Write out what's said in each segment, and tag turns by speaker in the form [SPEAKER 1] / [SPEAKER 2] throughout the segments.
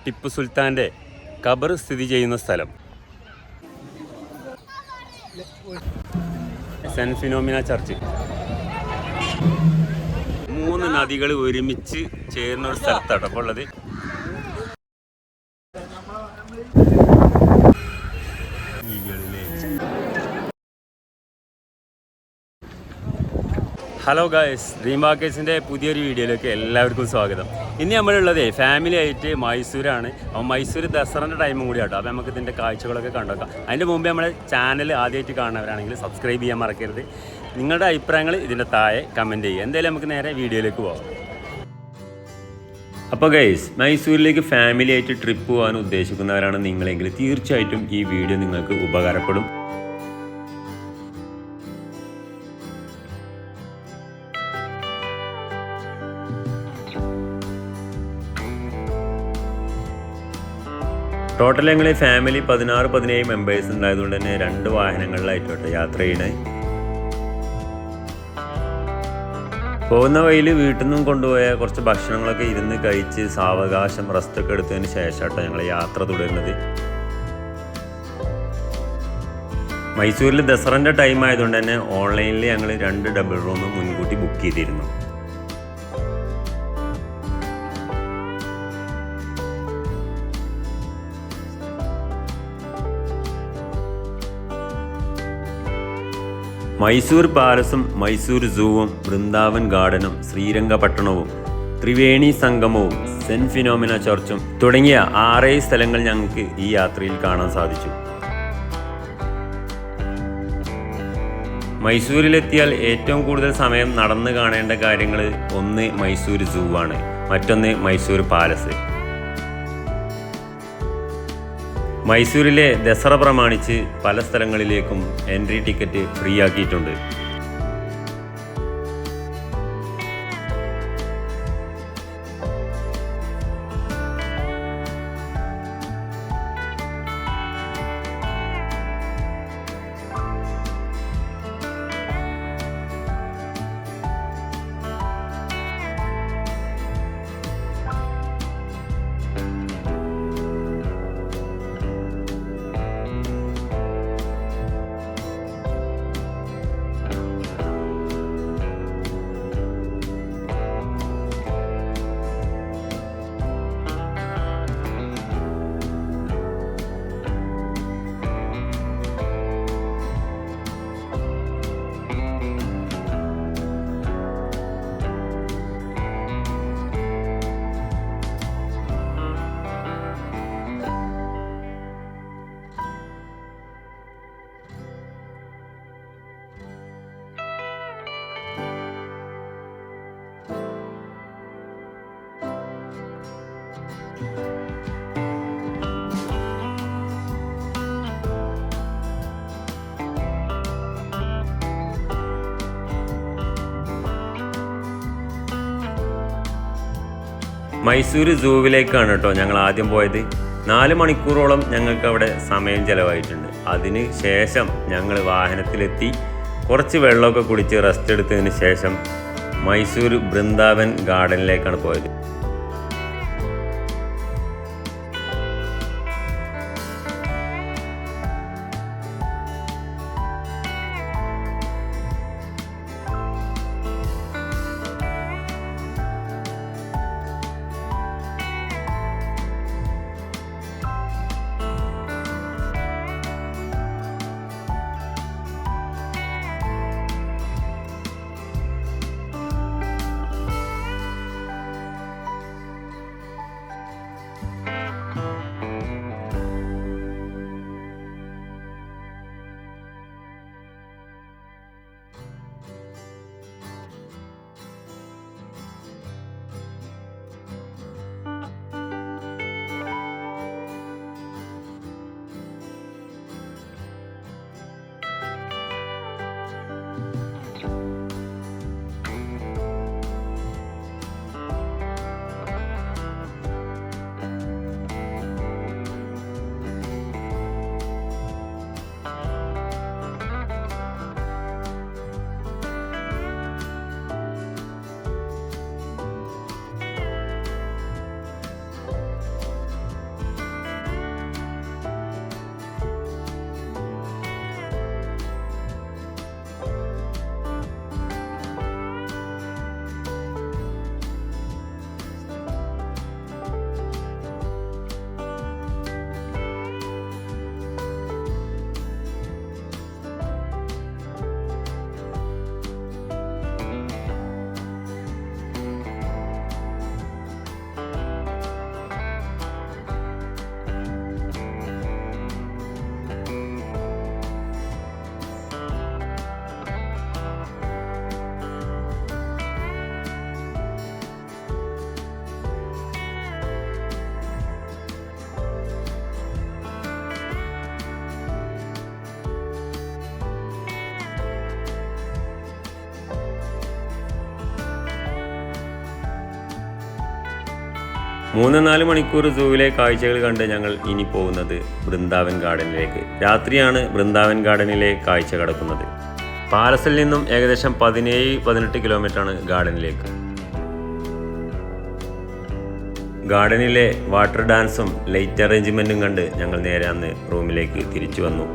[SPEAKER 1] ടിപ്പു സുൽത്താൻ്റെ ഖബർ സ്ഥിതി ചെയ്യുന്ന സ്ഥലം. Cent phenomena church. 3 നദികൾ ഒരുമിച്ച് ചേരുന്ന ഒരു സ്ഥലത്താണ് അപ്പോൾ ഉള്ളത്. ഹലോ ഗായ്സ്, ഡ്രീം വാക്കേഴ്സിൻ്റെ പുതിയൊരു വീഡിയോയിലേക്ക് എല്ലാവർക്കും സ്വാഗതം. ഇന്ന് നമ്മളുള്ളത് ഫാമിലി ആയിട്ട് മൈസൂരാണ്. അപ്പോൾ മൈസൂർ ദസറൻ്റെ ടൈമും കൂടി ആട്ടോ. അപ്പോൾ നമുക്ക് ഇതിൻ്റെ കാഴ്ചകളൊക്കെ കണ്ടുവെക്കാം. അതിൻ്റെ മുമ്പേ നമ്മുടെ ചാനൽ ആദ്യമായിട്ട് കാണുന്നവരാണെങ്കിൽ സബ്സ്ക്രൈബ് ചെയ്യാൻ മറക്കരുത്. നിങ്ങളുടെ അഭിപ്രായങ്ങൾ ഇതിൻ്റെ താഴെ കമൻറ്റ് ചെയ്യുക. എന്തായാലും നമുക്ക് നേരെ വീഡിയോയിലേക്ക് പോകാം. അപ്പോൾ ഗൈസ്, മൈസൂരിലേക്ക് ഫാമിലി ആയിട്ട് ട്രിപ്പ് പോകാൻ ഉദ്ദേശിക്കുന്നവരാണ് നിങ്ങളെങ്കിൽ തീർച്ചയായിട്ടും ഈ വീഡിയോ നിങ്ങൾക്ക് ഉപകാരപ്പെടും. ടോട്ടൽ ഞങ്ങൾ ഫാമിലി 16-17 മെമ്പേഴ്സ് ഉണ്ടായതുകൊണ്ട് തന്നെ 2 വാഹനങ്ങളിലായിട്ടോട്ടെ യാത്ര ചെയ്യണേ. പോകുന്ന വഴിയിൽ വീട്ടിൽ നിന്നും കൊണ്ടുപോയ കുറച്ച് ഭക്ഷണങ്ങളൊക്കെ ഇരുന്ന് കഴിച്ച് സാവകാശം റെസ്റ്റൊക്കെ എടുത്തതിന് ശേഷമാട്ടോ ഞങ്ങൾ യാത്ര തുടരുന്നത്. മൈസൂരിൽ ദസറൻ്റെ ടൈം ആയതുകൊണ്ട് തന്നെ ഓൺലൈനിൽ ഞങ്ങൾ 2 ഡബിൾ റൂം മുൻകൂട്ടി ബുക്ക് ചെയ്തിരുന്നു. മൈസൂർ പാലസും മൈസൂർ സൂവും വൃന്ദാവൻ ഗാർഡനും ശ്രീരംഗപട്ടണവും ത്രിവേണി സംഗമവും സെൻറ്റ് ഫിനോമിന ചർച്ചും തുടങ്ങിയ 6 സ്ഥലങ്ങൾ ഞങ്ങൾക്ക് ഈ യാത്രയിൽ കാണാൻ സാധിച്ചു. മൈസൂരിലെത്തിയാൽ ഏറ്റവും കൂടുതൽ സമയം നടന്നു കാണേണ്ട കാര്യങ്ങൾ ഒന്ന് മൈസൂർ സൂ ആണ്, മറ്റൊന്ന് മൈസൂർ പാലസ്. മൈസൂരിലെ ദസറ പ്രമാണിച്ച് പല സ്ഥലങ്ങളിലേക്കും എൻട്രി ടിക്കറ്റ് ഫ്രീ ആക്കിയിട്ടുണ്ട്. മൈസൂർ സൂവിലേക്കാണ് കേട്ടോ ഞങ്ങൾ ആദ്യം പോയത്. 4 മണിക്കൂറോളം ഞങ്ങൾക്ക് അവിടെ സമയം ചിലവായിട്ടുണ്ട്. അതിന് ശേഷം ഞങ്ങൾ വാഹനത്തിലെത്തി കുറച്ച് വെള്ളമൊക്കെ കുടിച്ച് റെസ്റ്റ് എടുത്തതിന് ശേഷം മൈസൂർ വൃന്ദാവൻ ഗാർഡനിലേക്കാണ് പോയത്. 3-4 മണിക്കൂർ സൂവിലെ കാഴ്ചകൾ കണ്ട് ഞങ്ങൾ ഇനി പോകുന്നത് വൃന്ദാവൻ ഗാർഡനിലേക്ക്. രാത്രിയാണ് വൃന്ദാവൻ ഗാർഡനിലെ കാഴ്ച കിടക്കുന്നത്. പാലസിൽ നിന്നും ഏകദേശം 17-18 കിലോമീറ്ററാണ് ഗാർഡനിലേക്ക്. ഗാർഡനിലെ വാട്ടർ ഡാൻസും ലൈറ്റ് അറേഞ്ച്മെൻറ്റും കണ്ട് ഞങ്ങൾ നേരെ അന്ന് റൂമിലേക്ക് തിരിച്ചു വന്നു.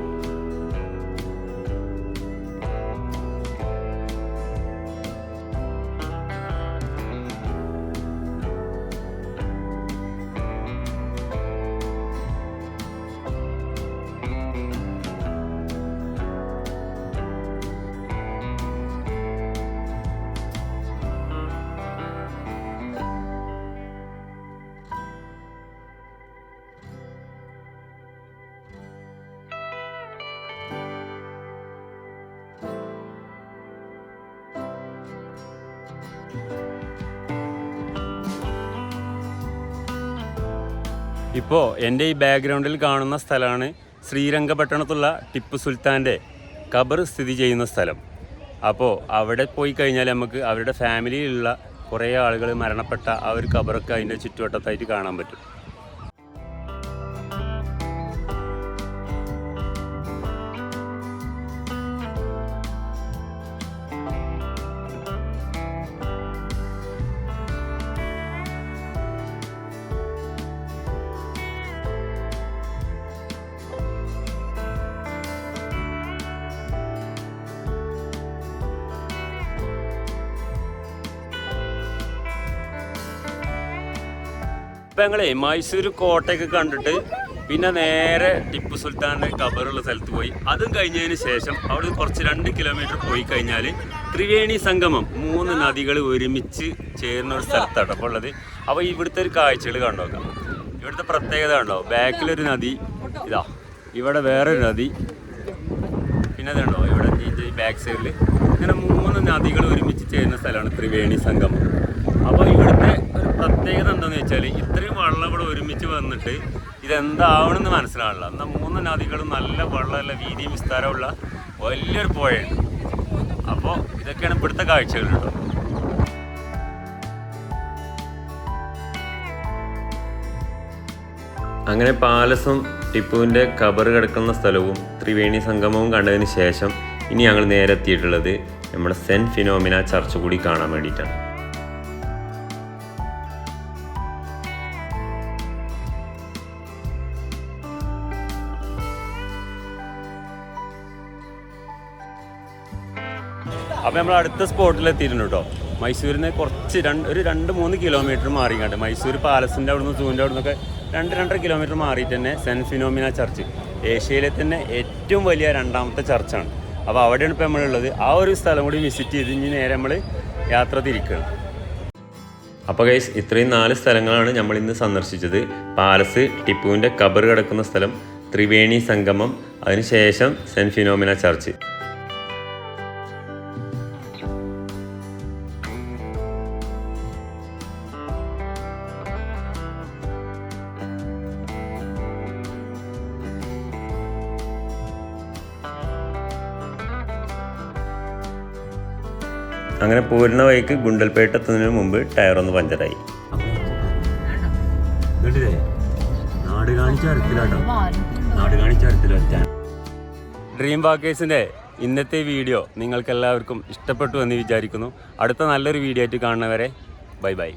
[SPEAKER 1] ഇപ്പോൾ എൻ്റെ ഈ ബാക്ക്ഗ്രൗണ്ടിൽ കാണുന്ന സ്ഥലമാണ് ശ്രീരംഗപട്ടണത്തുള്ള ടിപ്പു സുൽത്താൻ്റെ ഖബർ സ്ഥിതി ചെയ്യുന്ന സ്ഥലം. അപ്പോൾ അവിടെ പോയി കഴിഞ്ഞാൽ നമുക്ക് അവരുടെ ഫാമിലിയിലുള്ള കുറേ ആളുകൾ മരണപ്പെട്ട ആ ഒരു ഖബറൊക്കെ അതിൻ്റെ ചുറ്റുവട്ടത്തായിട്ട് കാണാൻ പറ്റും. ഇപ്പം ഞങ്ങളെ മൈസൂർ കോട്ടയൊക്കെ കണ്ടിട്ട് പിന്നെ നേരെ ടിപ്പു സുൽത്താൻ്റെ ഖബറുള്ള സ്ഥലത്ത് പോയി. അതും കഴിഞ്ഞതിന് ശേഷം അവിടെ കുറച്ച് 2 കിലോമീറ്റർ പോയി കഴിഞ്ഞാൽ ത്രിവേണി സംഗമം 3 നദികൾ ഒരുമിച്ച് ചേരുന്ന ഒരു സ്ഥലത്താണ് അപ്പോൾ ഉള്ളത്. അപ്പോൾ ഇവിടുത്തെ ഒരു കാഴ്ചകൾ കണ്ടുനോക്കാം. ഇവിടുത്തെ പ്രത്യേകത ഉണ്ടോ, ബാക്കിലൊരു നദി, ഇതാ ഇവിടെ വേറൊരു നദി, പിന്നെ അതുണ്ടോ ഇവിടെ ഈ ബാക്ക് സൈഡിൽ ഇങ്ങനെ 3 നദികൾ ഒരുമിച്ച് ചേരുന്ന സ്ഥലമാണ് ത്രിവേണി സംഗമം. അപ്പോൾ ഇവിടുത്തെ ഒരു പ്രത്യേകത എന്താണെന്ന് വെച്ചാൽ ഇത്രയും വെള്ളം ഇവിടെ ഒരുമിച്ച് വന്നിട്ട് ഇതെന്താവണമെന്ന് മനസ്സിലാവില്ല. എന്നാൽ 3 നദികളും നല്ല വെള്ളമുള്ള വീതിയും വിസ്താരമുള്ള വലിയൊരു പുഴയുണ്ട്. അപ്പോൾ ഇതൊക്കെയാണ് ഇവിടുത്തെ കാഴ്ചകൾ കേട്ടോ. അങ്ങനെ പാലസും ടിപ്പുവിൻ്റെ ഖബർ കിടക്കുന്ന സ്ഥലവും ത്രിവേണി സംഗമവും കണ്ടതിന് ശേഷം ഇനി ഞങ്ങൾ നേരെ എത്തിയിട്ടുള്ളത് നമ്മുടെ സെൻറ്റ് ഫിനോമിന ചർച്ച് കൂടി കാണാൻ വേണ്ടിയിട്ടാണ്. അപ്പോൾ നമ്മൾ അടുത്ത സ്പോട്ടിൽ എത്തിയിട്ടുണ്ട് കേട്ടോ. മൈസൂരിൽ നിന്ന് കുറച്ച് 2-3 കിലോമീറ്റർ മാറിക്കണ്ട് മൈസൂർ പാലസിൻ്റെ അവിടുന്ന് സൂവിൻ്റെ അവിടെ നിന്നൊക്കെ 2-2.5 കിലോമീറ്റർ മാറിയിട്ട് തന്നെ സെൻറ്റ് ഫിനോമിന ചർച്ച് ഏഷ്യയിലെ തന്നെ ഏറ്റവും വലിയ 2ാമത്തെ ചർച്ചാണ്. അപ്പോൾ അവിടെയാണ് ഇപ്പോൾ നമ്മളുള്ളത്. ആ ഒരു സ്ഥലം കൂടി വിസിറ്റ് ചെയ്ത് ഇനി നേരെ നമ്മൾ യാത്ര തിരിക്കുകയാണ്. അപ്പോൾ ഗൈസ് ഇത്രയും 4 സ്ഥലങ്ങളാണ് നമ്മളിന്ന് സന്ദർശിച്ചത്. പാലസ്, ടിപ്പുവിൻ്റെ ഖബർ കിടക്കുന്ന സ്ഥലം, ത്രിവേണി സംഗമം, അതിനുശേഷം സെൻറ്റ് ഫിനോമിന ചർച്ച്. അങ്ങനെ പോരുന്ന വഴിക്ക് ഗുണ്ടൽപേട്ട എത്തുന്നതിന് മുമ്പ് ടയറൊന്ന് പഞ്ചറായി. ഡ്രീം വാക്കേഴ്സിൻ്റെ ഇന്നത്തെ വീഡിയോ നിങ്ങൾക്ക് എല്ലാവർക്കും ഇഷ്ടപ്പെട്ടു എന്ന് വിചാരിക്കുന്നു. അടുത്ത നല്ലൊരു വീഡിയോ ആയിട്ട് കാണുന്നവരെ ബൈ ബൈ.